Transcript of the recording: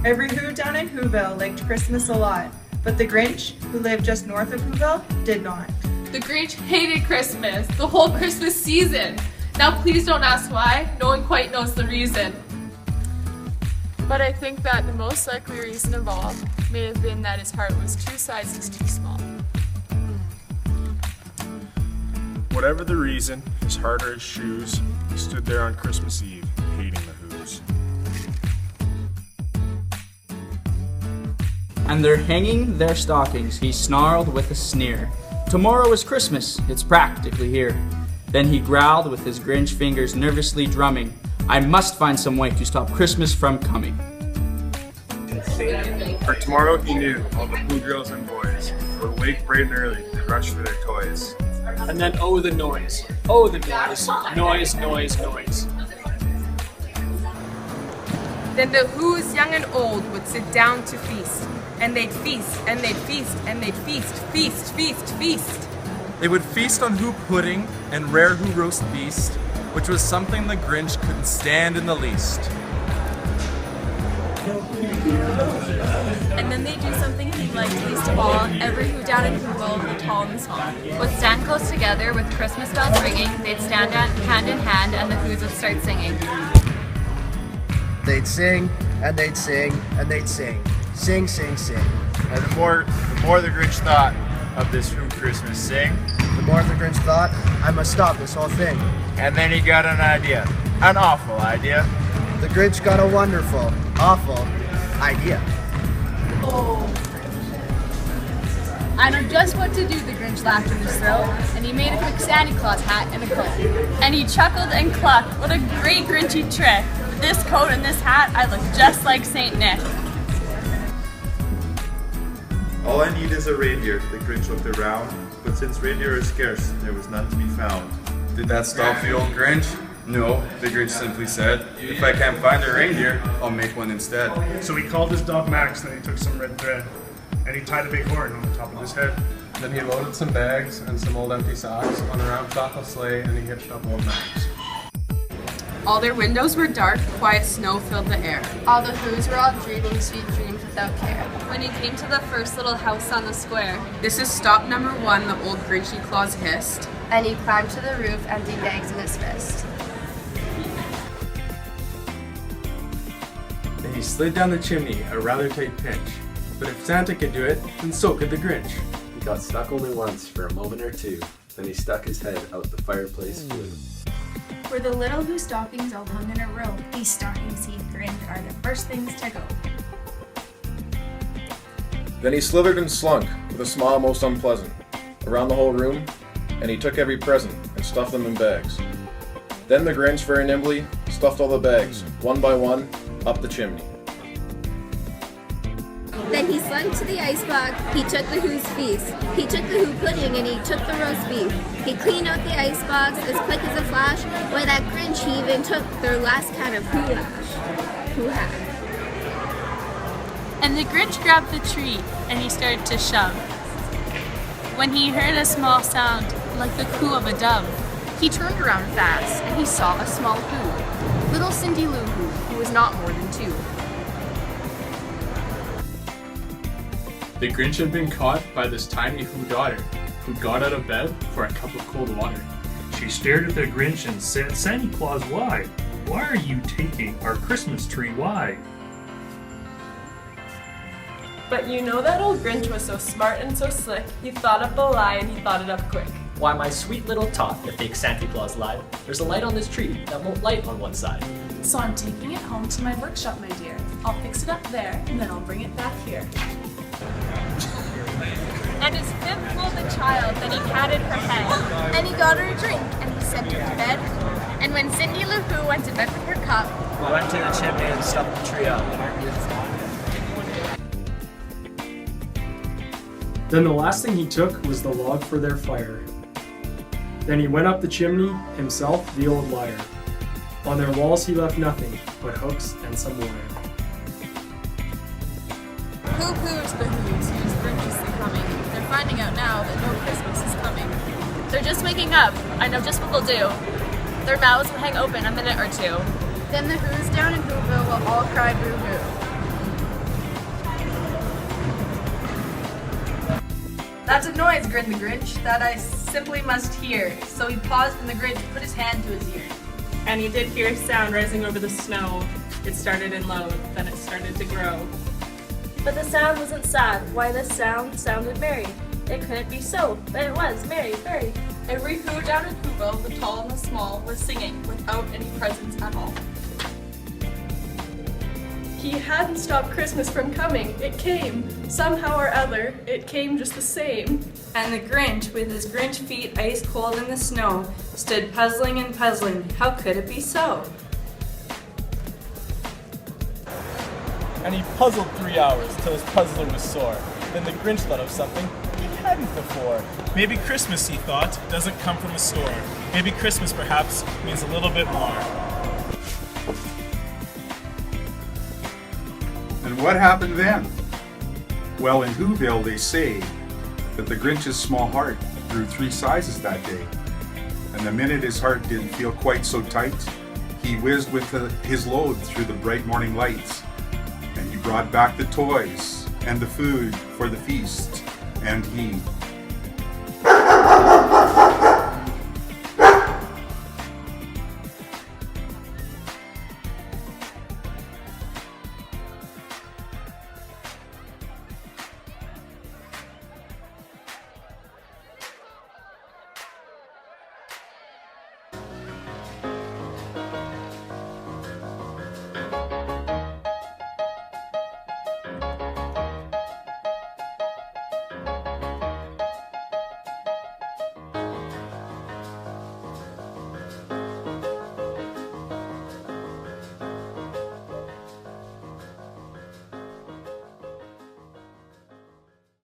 Every Who down in Whoville liked Christmas a lot, but the Grinch, who lived just north of Whoville, did not. The Grinch hated Christmas, the whole Christmas season. Now please don't ask why, no one quite knows the reason. But I think that the most likely reason of all may have been that his heart was 2 sizes too small. Whatever the reason, his heart or his shoes, he stood there on Christmas Eve, hating the Who's. And they're hanging their stockings, he snarled with a sneer. Tomorrow is Christmas, it's practically here. Then he growled with his Grinch fingers nervously drumming. I must find some way to stop Christmas from coming. For tomorrow he knew all the Who girls and boys would wake bright and early and rush for their toys. And then oh the noise, noise, noise, noise. Then the Who's young and old would sit down to feast. And they'd feast, and they'd feast, and they'd feast, feast, feast, feast. They would feast on Who pudding and rare Who roast beast, which was something the Grinch couldn't stand in the least. And then they do something he liked least of all. Every Who down in Whoville, the tall and the small, would stand close together with Christmas bells ringing. They'd stand hand in hand, and the Who's would start singing. They'd sing, and they'd sing, and they'd sing. Sing, sing, sing. And the more the Grinch thought of this Who Christmas sing, The more the Grinch thought, I must stop this whole thing. and then he got an idea, an awful idea. The Grinch got a wonderful, awful idea. I know just what to do, the Grinch laughed in his throat, and he made a quick Santa Claus hat and a coat. And he chuckled and clucked. What a great Grinchy trick. With this coat and this hat, I look just like Saint Nick. All I need is a reindeer, the Grinch looked around, but since reindeer are scarce, there was none to be found. Did that stop the old Grinch? No, the Grinch simply said, if I can't find a reindeer, I'll make one instead. So he called his dog Max, then he took some red thread, and he tied a big horn on the top of his head. Then he loaded some bags and some old empty socks on a ramshackle sleigh, and he hitched up old Max. All their windows were dark, quiet snow filled the air. All the Who's were all dreaming sweet dreams without care. When he came to the first little house on the square, This is stop number 1, the old Grinchy Claus hissed. and he climbed to the roof, empty bags in his fist. Then he slid down the chimney, a rather tight pinch. But if Santa could do it, then so could the Grinch. He got stuck only once for a moment or two, then he stuck his head out the fireplace flue. Where the little Who stockings all hung in a row, these stockings he grinned are the first things to go. Then he slithered and slunk, with a smile most unpleasant, around the whole room, and he took every present and stuffed them in bags. Then the Grinch very nimbly stuffed all the bags, one by one, up the chimney. Then he slunk to the icebox, he took the Who's feast. He took the Who pudding and he took the roast beef. He cleaned out the icebox as quick as a flash. Why, that Grinch, he even took their last can of Who hash. Who hash. And the Grinch grabbed the tree, and he started to shove. When he heard a small sound, like the coo of a dove, He turned around fast, and he saw a small Who. Little Cindy Lou Who, who was not more than 2. The Grinch had been caught by this tiny Who daughter, who got out of bed for a cup of cold water. She stared at the Grinch and said, Santa Claus, why? Why are you taking our Christmas tree? Why? But you know that old Grinch was so smart and so slick, he thought up the lie and he thought it up quick. Why, my sweet little tot, the fake Santa Claus lied. There's a light on this tree that won't light on one side. So I'm taking it home to my workshop, my dear. I'll fix it up there, and then I'll bring it back here. and his fib fooled the child, then he patted her head. And he got her a drink, and he sent her to bed. And when Cindy Lou Who went to bed with her cup, We went to the chimney and stuffed the tree up. Then the last thing he took was the log for their fire. Then he went up the chimney, himself the old liar. On their walls he left nothing but hooks and some wire. Who poos the Who's who's Grinchiously coming? They're finding out now that no Christmas is coming. they're just waking up. I know just what they'll do. Their mouths will hang open a minute or two. Then the Who's down in Whoville will all cry boo-hoo. That's a noise, grinned the Grinch, that I simply must hear. So he paused and the Grinch put his hand to his ear. And he did hear a sound rising over the snow. It started in low, then it started to grow. But the sound wasn't sad. Why, this sound sounded merry. It couldn't be so, but it was merry, very. Every who down in Whoville, the tall and the small, was singing without any presents at all. He hadn't stopped Christmas from coming. It came. Somehow or other, it came just the same. And the Grinch, with his Grinch feet ice cold in the snow, stood puzzling and puzzling. How could it be so? And he puzzled 3 hours till his puzzler was sore. Then the Grinch thought of something he hadn't before. Maybe Christmas, he thought, doesn't come from a store. Maybe Christmas, perhaps, means a little bit more. And what happened then? Well, in Whoville they say that the Grinch's small heart grew 3 sizes that day. And the minute his heart didn't feel quite so tight, he whizzed with his load through the bright morning lights. And he brought back the toys and the food for the feast. And he